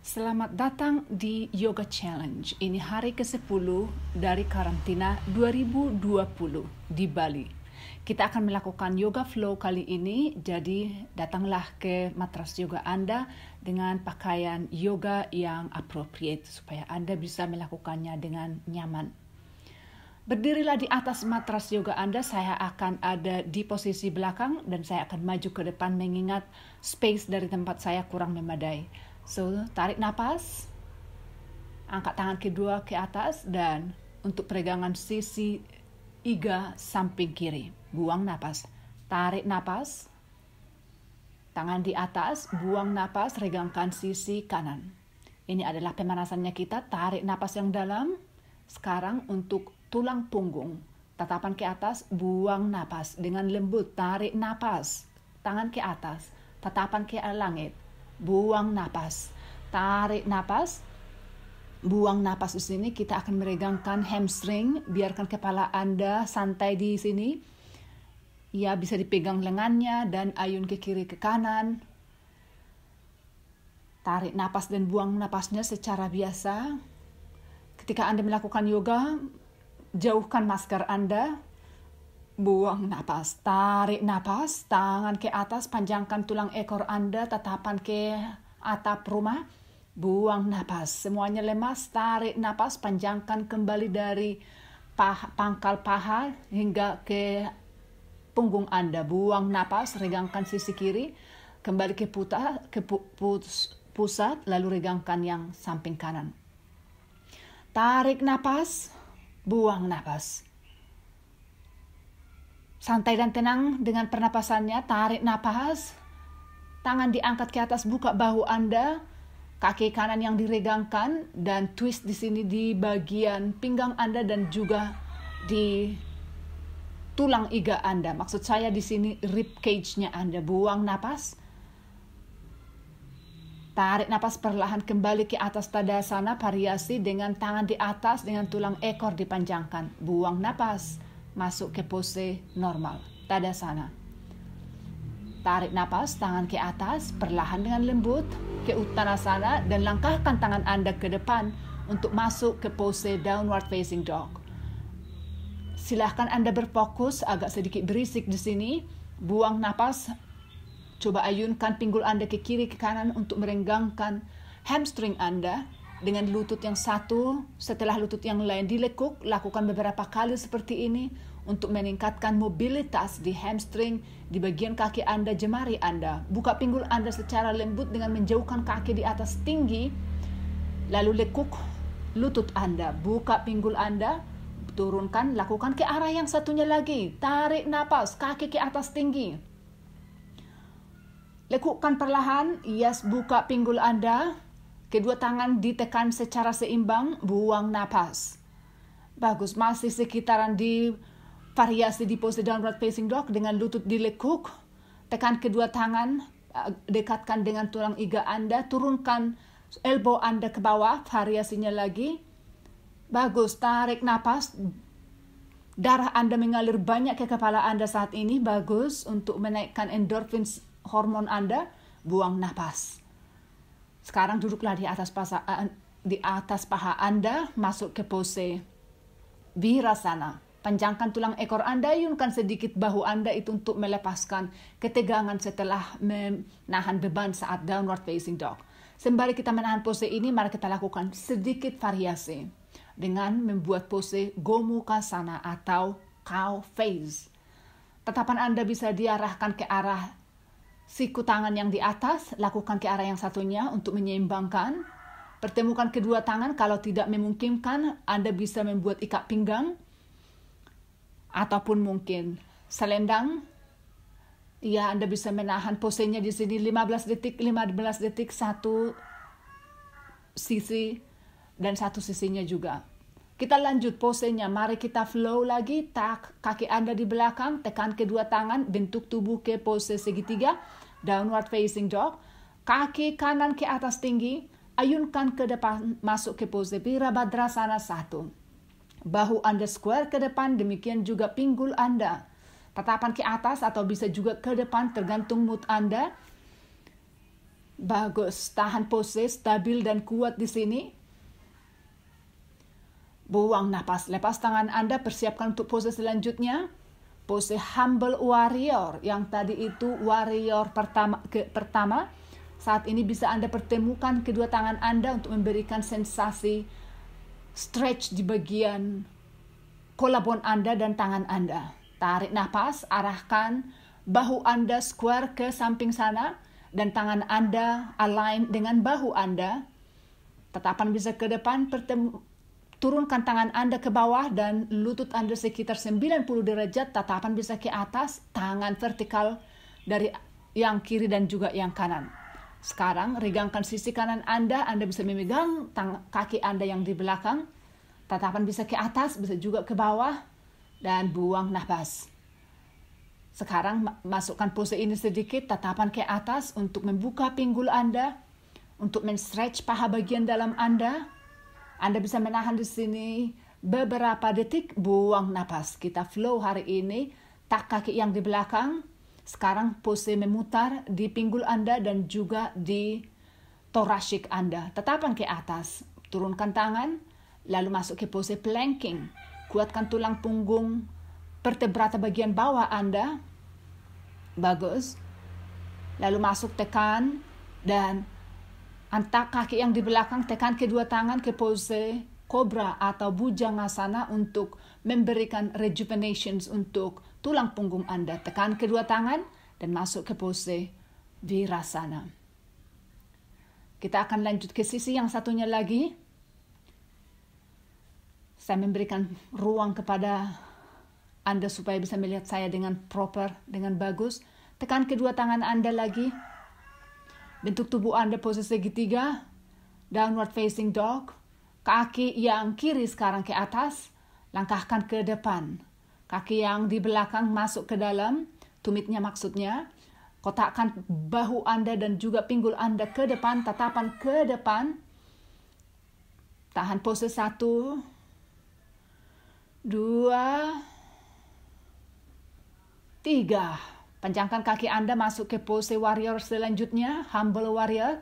Selamat datang di Yoga Challenge. Ini hari ke-10 dari karantina 2020 di Bali. Kita akan melakukan yoga flow kali ini, jadi datanglah ke matras yoga Anda dengan pakaian yoga yang appropriate supaya Anda bisa melakukannya dengan nyaman. Berdirilah di atas matras yoga Anda, saya akan ada di posisi belakang dan saya akan maju ke depan mengingat space dari tempat saya kurang memadai. So, tarik napas, angkat tangan kedua ke atas dan untuk peregangan sisi iga samping kiri. Buang napas, tarik napas, tangan di atas, buang napas, regangkan sisi kanan. Ini adalah pemanasannya kita, tarik napas yang dalam. Sekarang untuk tulang punggung, tatapan ke atas, buang napas dengan lembut, tarik napas, tangan ke atas, tatapan ke langit. Buang napas, tarik napas, buang napas. Di sini kita akan meregangkan hamstring, biarkan kepala Anda santai di sini. Ya, bisa dipegang lengannya dan ayun ke kiri ke kanan. Tarik napas dan buang napasnya secara biasa. Ketika Anda melakukan yoga, jauhkan masker Anda. Buang napas, tarik napas, tangan ke atas, panjangkan tulang ekor Anda, tatapan ke atap rumah, buang napas. Semuanya lemas, tarik napas, panjangkan kembali dari pangkal paha hingga ke punggung Anda. Buang napas, regangkan sisi kiri, kembali ke pusat, lalu regangkan yang samping kanan. Tarik napas, buang napas. Santai dan tenang dengan pernapasannya, tarik napas, tangan diangkat ke atas, buka bahu Anda, kaki kanan yang diregangkan, dan twist di sini di bagian pinggang Anda dan juga di tulang iga Anda. Maksud saya di sini rib cage-nya Anda. Buang napas, tarik napas perlahan kembali ke atas Tadasana, variasi dengan tangan di atas, dengan tulang ekor dipanjangkan. Buang napas, masuk ke pose normal, Tadasana. Tarik napas, tangan ke atas, perlahan dengan lembut ke Uttanasana dan langkahkan tangan Anda ke depan untuk masuk ke pose downward facing dog. Silahkan Anda berfokus, agak sedikit berisik di sini. Buang napas, coba ayunkan pinggul Anda ke kiri ke kanan untuk merenggangkan hamstring Anda. Dengan lutut yang satu, setelah lutut yang lain dilekuk, lakukan beberapa kali seperti ini untuk meningkatkan mobilitas di hamstring, di bagian kaki Anda, jemari Anda. Buka pinggul Anda secara lembut dengan menjauhkan kaki di atas tinggi, lalu lekuk lutut Anda. Buka pinggul Anda, turunkan, lakukan ke arah yang satunya lagi. Tarik napas, kaki ke atas tinggi. Lekukkan perlahan, yes, buka pinggul Anda. Kedua tangan ditekan secara seimbang, buang napas. Bagus, masih sekitaran di variasi di pose downward facing dog dengan lutut dilekuk. Tekan kedua tangan, dekatkan dengan tulang iga Anda, turunkan elbow Anda ke bawah, variasinya lagi. Bagus, tarik napas. Darah Anda mengalir banyak ke kepala Anda saat ini, bagus untuk menaikkan endorfin hormon Anda. Buang napas. Sekarang duduklah di atas paha Anda, masuk ke pose Virasana. Panjangkan tulang ekor Anda, ayunkan sedikit bahu Anda itu untuk melepaskan ketegangan setelah menahan beban saat downward facing dog. Sembari kita menahan pose ini, mari kita lakukan sedikit variasi dengan membuat pose Gomukhasana atau cow face. Tatapan Anda bisa diarahkan ke arah siku tangan yang di atas, lakukan ke arah yang satunya untuk menyeimbangkan. Pertemukan kedua tangan, kalau tidak memungkinkan, Anda bisa membuat ikat pinggang. Ataupun mungkin selendang. Ya, Anda bisa menahan posenya di sini 15 detik, satu sisi dan satu sisinya juga. Kita lanjut posenya, mari kita flow lagi. Kaki Anda di belakang, tekan kedua tangan, bentuk tubuh ke pose segitiga, downward facing dog. Kaki kanan ke atas tinggi, ayunkan ke depan, masuk ke pose Virabhadrasana 1. Bahu Anda square ke depan, demikian juga pinggul Anda. Tatapan ke atas atau bisa juga ke depan, tergantung mood Anda. Bagus, tahan pose, stabil dan kuat di sini. Buang napas, lepas tangan Anda, persiapkan untuk pose selanjutnya. Pose humble warrior, yang tadi itu warrior pertama. Saat ini bisa Anda pertemukan kedua tangan Anda untuk memberikan sensasi stretch di bagian collarbone Anda dan tangan Anda. Tarik napas, arahkan bahu Anda square ke samping sana dan tangan Anda align dengan bahu Anda. Tatapan bisa ke depan, turunkan tangan Anda ke bawah dan lutut Anda sekitar 90 derajat, tatapan bisa ke atas, tangan vertikal dari yang kiri dan juga yang kanan. Sekarang regangkan sisi kanan Anda bisa memegang kaki Anda yang di belakang, tatapan bisa ke atas, bisa juga ke bawah, dan buang nafas. Sekarang masukkan pose ini sedikit, tatapan ke atas untuk membuka pinggul Anda, untuk men-stretch paha bagian dalam Anda. Anda bisa menahan di sini beberapa detik, buang napas. Kita flow hari ini, tak kaki yang di belakang. Sekarang pose memutar di pinggul Anda dan juga di thoracic Anda. Tatapan ke atas, turunkan tangan, lalu masuk ke pose planking. Kuatkan tulang punggung, vertebrata bagian bawah Anda. Bagus. Lalu masuk tekan dan antak kaki yang di belakang, tekan kedua tangan ke pose kobra atau bhujangasana untuk memberikan rejuvenation untuk tulang punggung Anda. Tekan kedua tangan dan masuk ke pose virasana. Kita akan lanjut ke sisi yang satunya lagi. Saya memberikan ruang kepada Anda supaya bisa melihat saya dengan proper, dengan bagus. Tekan kedua tangan Anda lagi. Bentuk tubuh Anda pose segitiga, downward facing dog. Kaki yang kiri sekarang ke atas, langkahkan ke depan. Kaki yang di belakang masuk ke dalam, tumitnya maksudnya. Kotakkan bahu Anda dan juga pinggul Anda ke depan, tatapan ke depan. Tahan pose 1, 2, 3. Panjangkan kaki Anda masuk ke pose warrior selanjutnya, humble warrior.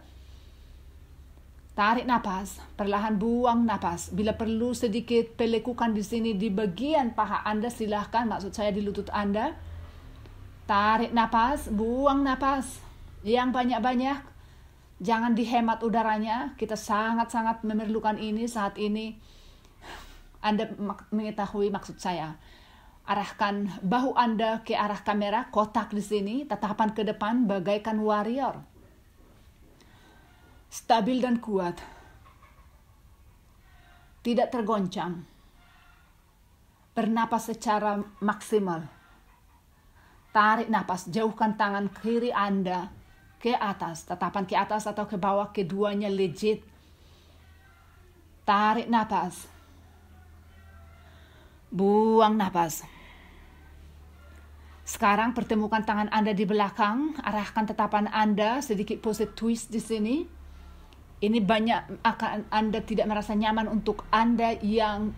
Tarik napas, perlahan buang napas. Bila perlu sedikit pelekukan di sini di bagian paha Anda, silahkan, maksud saya di lutut Anda. Tarik napas, buang napas. Yang banyak-banyak, jangan dihemat udaranya. Kita sangat-sangat memerlukan ini saat ini. Anda mengetahui maksud saya. Arahkan bahu Anda ke arah kamera, kotak di sini, tatapan ke depan bagaikan warrior. Stabil dan kuat. Tidak tergoncang. Bernapas secara maksimal. Tarik napas, jauhkan tangan kiri Anda ke atas, tatapan ke atas atau ke bawah, keduanya legit. Tarik napas. Buang napas. Sekarang pertemukan tangan Anda di belakang, arahkan tatapan Anda, sedikit pose twist di sini. Ini banyak akan Anda tidak merasa nyaman untuk Anda yang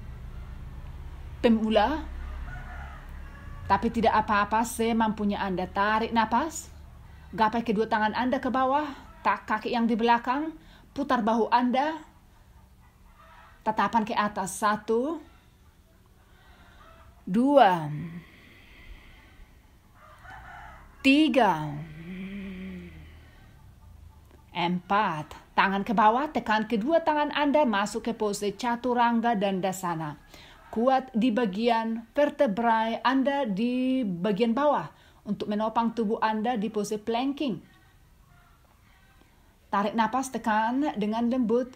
pemula. Tapi tidak apa-apa, semampunya Anda. Tarik napas, gapai kedua tangan Anda ke bawah, tak kaki yang di belakang, putar bahu Anda, tatapan ke atas. 1, 2, 3, 4. Tangan ke bawah, tekan kedua tangan Anda masuk ke pose chaturanga dan dasana. Kuat di bagian vertebrae Anda di bagian bawah untuk menopang tubuh Anda di pose planking. Tarik napas, tekan dengan lembut.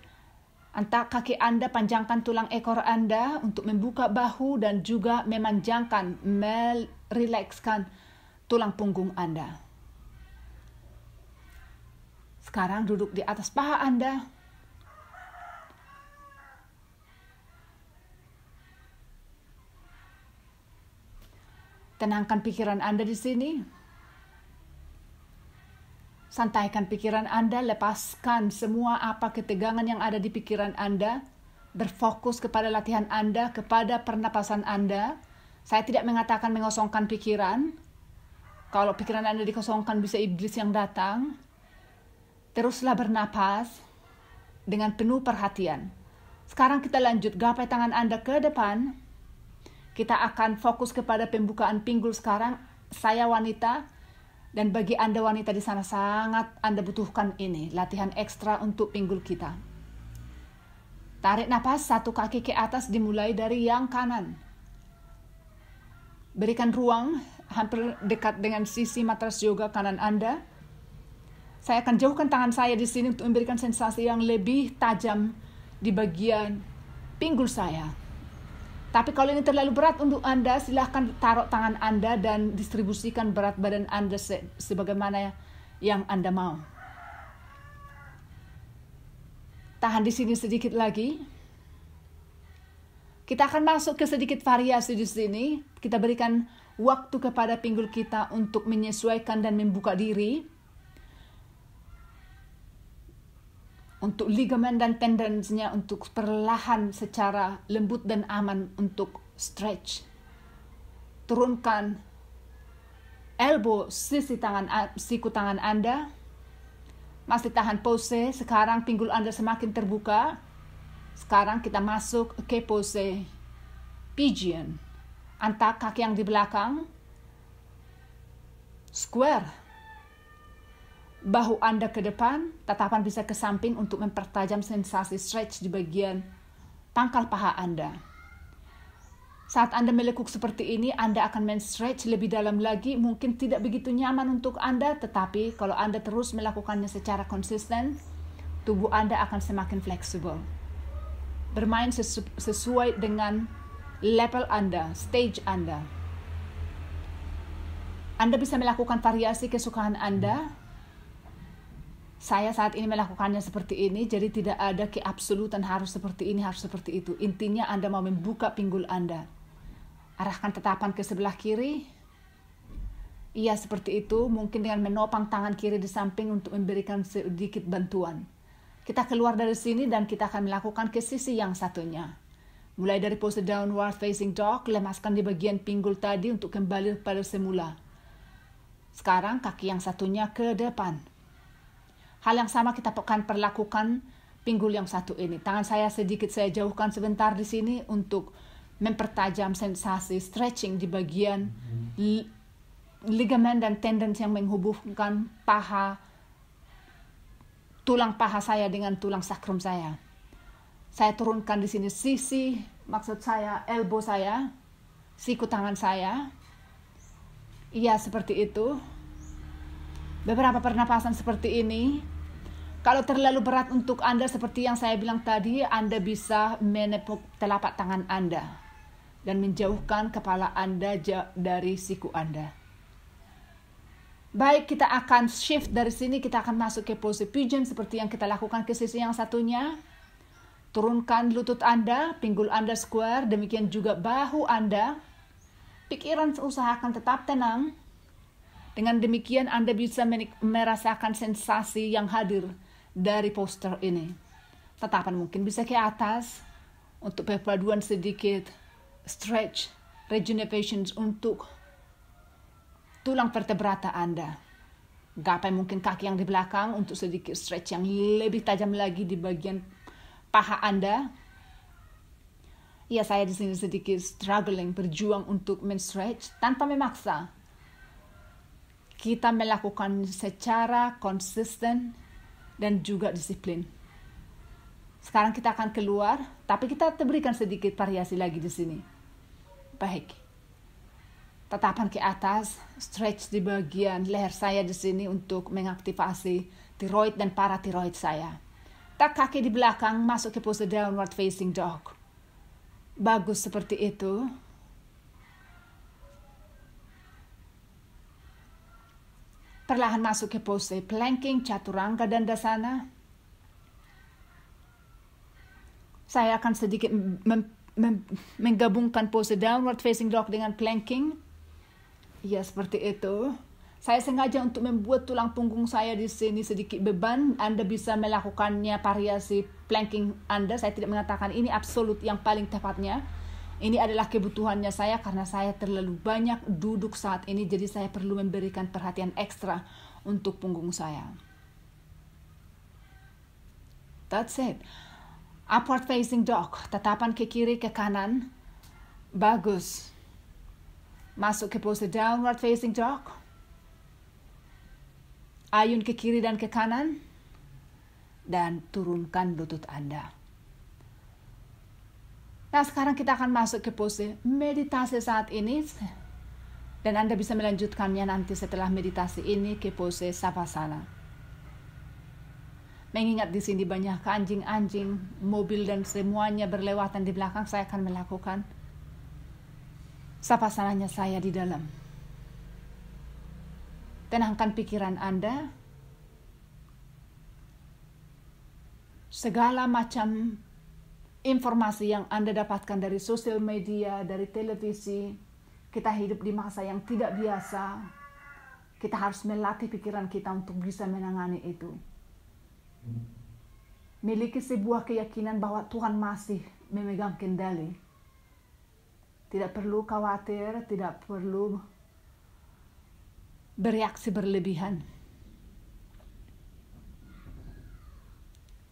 Antak kaki Anda, panjangkan tulang ekor Anda untuk membuka bahu dan juga memanjangkan, merilekskan tulang punggung Anda. Sekarang duduk di atas paha Anda. Tenangkan pikiran Anda di sini. Santaikan pikiran Anda, lepaskan semua apa ketegangan yang ada di pikiran Anda. Berfokus kepada latihan Anda, kepada pernapasan Anda. Saya tidak mengatakan mengosongkan pikiran. Kalau pikiran Anda dikosongkan, bisa iblis yang datang. Teruslah bernapas dengan penuh perhatian. Sekarang kita lanjut, gapai tangan Anda ke depan. Kita akan fokus kepada pembukaan pinggul sekarang. Saya wanita, dan bagi Anda wanita di sana sangat Anda butuhkan ini, latihan ekstra untuk pinggul kita. Tarik napas, satu kaki ke atas dimulai dari yang kanan. Berikan ruang hampir dekat dengan sisi matras yoga kanan Anda. Saya akan jauhkan tangan saya di sini untuk memberikan sensasi yang lebih tajam di bagian pinggul saya. Tapi kalau ini terlalu berat untuk Anda, silahkan taruh tangan Anda dan distribusikan berat badan Anda sebagaimana yang Anda mau. Tahan di sini sedikit lagi. Kita akan masuk ke sedikit variasi di sini. Kita berikan waktu kepada pinggul kita untuk menyesuaikan dan membuka diri. Untuk ligamen dan tendonsnya untuk perlahan secara lembut dan aman untuk stretch. Turunkan elbow siku tangan Anda. Masih tahan pose. Sekarang pinggul Anda semakin terbuka. Sekarang kita masuk ke pose pigeon. Angkat kaki yang di belakang. Square. Bahu Anda ke depan. Tatapan bisa ke samping untuk mempertajam sensasi stretch di bagian pangkal paha Anda. Saat Anda melekuk seperti ini, Anda akan men-stretch lebih dalam lagi. Mungkin tidak begitu nyaman untuk Anda, tetapi kalau Anda terus melakukannya secara konsisten, tubuh Anda akan semakin fleksibel. Bermain sesuai dengan level Anda, stage Anda. Anda bisa melakukan variasi kesukaan Anda. Saya saat ini melakukannya seperti ini, jadi tidak ada keabsolutan harus seperti ini, harus seperti itu. Intinya Anda mau membuka pinggul Anda. Arahkan tatapan ke sebelah kiri. Iya, seperti itu. Mungkin dengan menopang tangan kiri di samping untuk memberikan sedikit bantuan. Kita keluar dari sini dan kita akan melakukan ke sisi yang satunya. Mulai dari pose downward facing dog, lemaskan di bagian pinggul tadi untuk kembali pada semula. Sekarang kaki yang satunya ke depan. Hal yang sama kita akan perlakukan pinggul yang satu ini. Tangan saya sedikit saya jauhkan sebentar di sini untuk mempertajam sensasi stretching di bagian ligamen dan tendon yang menghubungkan tulang paha saya dengan tulang sakrum saya. Saya turunkan di sini sisi, maksud saya elbow saya, siku tangan saya. Iya, seperti itu. Beberapa pernapasan seperti ini. Kalau terlalu berat untuk Anda seperti yang saya bilang tadi, Anda bisa menepuk telapak tangan Anda dan menjauhkan kepala Anda dari siku Anda. Baik, kita akan shift dari sini, kita akan masuk ke pose pigeon seperti yang kita lakukan ke sisi yang satunya. Turunkan lutut Anda, pinggul Anda square, demikian juga bahu Anda. Pikiran usahakan tetap tenang. Dengan demikian Anda bisa merasakan sensasi yang hadir dari postur ini. Tatapan mungkin bisa ke atas untuk perpaduan sedikit stretch, rejuvenation untuk tulang vertebrata Anda. Gapai mungkin kaki yang di belakang untuk sedikit stretch yang lebih tajam lagi di bagian paha Anda. Ya, saya di sini sedikit struggling, berjuang untuk men-stretch tanpa memaksa. Kita melakukan secara konsisten dan juga disiplin. Sekarang kita akan keluar, tapi kita berikan sedikit variasi lagi di sini. Baik. Tatapan ke atas, stretch di bagian leher saya di sini untuk mengaktifasi tiroid dan paratiroid saya. Tak kaki di belakang, masuk ke pose downward facing dog. Bagus seperti itu. Perlahan masuk ke pose planking, chaturanga dandasana. Saya akan sedikit menggabungkan pose downward facing dog dengan planking. Ya, seperti itu. Saya sengaja untuk membuat tulang punggung saya di sini sedikit beban. Anda bisa melakukannya variasi planking Anda. Saya tidak mengatakan ini absolut yang paling tepatnya. Ini adalah kebutuhannya saya karena saya terlalu banyak duduk saat ini. Jadi saya perlu memberikan perhatian ekstra untuk punggung saya. That's it. Upward facing dog, tatapan ke kiri ke kanan. Bagus. Masuk ke pose downward facing dog. Ayun ke kiri dan ke kanan. Dan turunkan lutut Anda. Nah, sekarang kita akan masuk ke pose meditasi saat ini. Dan Anda bisa melanjutkannya nanti setelah meditasi ini ke pose Savasana. Mengingat di sini banyak anjing-anjing, mobil dan semuanya berlewatan di belakang, saya akan melakukan Savasananya saya di dalam. Tenangkan pikiran Anda. Segala macam informasi yang Anda dapatkan dari sosial media, dari televisi, kita hidup di masa yang tidak biasa. Kita harus melatih pikiran kita untuk bisa menangani itu. Miliki sebuah keyakinan bahwa Tuhan masih memegang kendali. Tidak perlu khawatir, tidak perlu bereaksi berlebihan.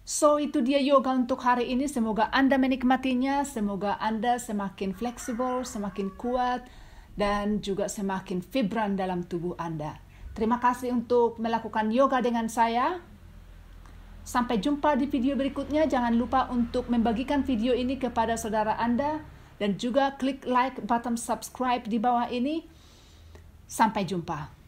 So, itu dia yoga untuk hari ini. Semoga Anda menikmatinya, semoga Anda semakin fleksibel, semakin kuat, dan juga semakin vibran dalam tubuh Anda. Terima kasih untuk melakukan yoga dengan saya. Sampai jumpa di video berikutnya. Jangan lupa untuk membagikan video ini kepada saudara Anda dan juga klik like button subscribe di bawah ini. Sampai jumpa.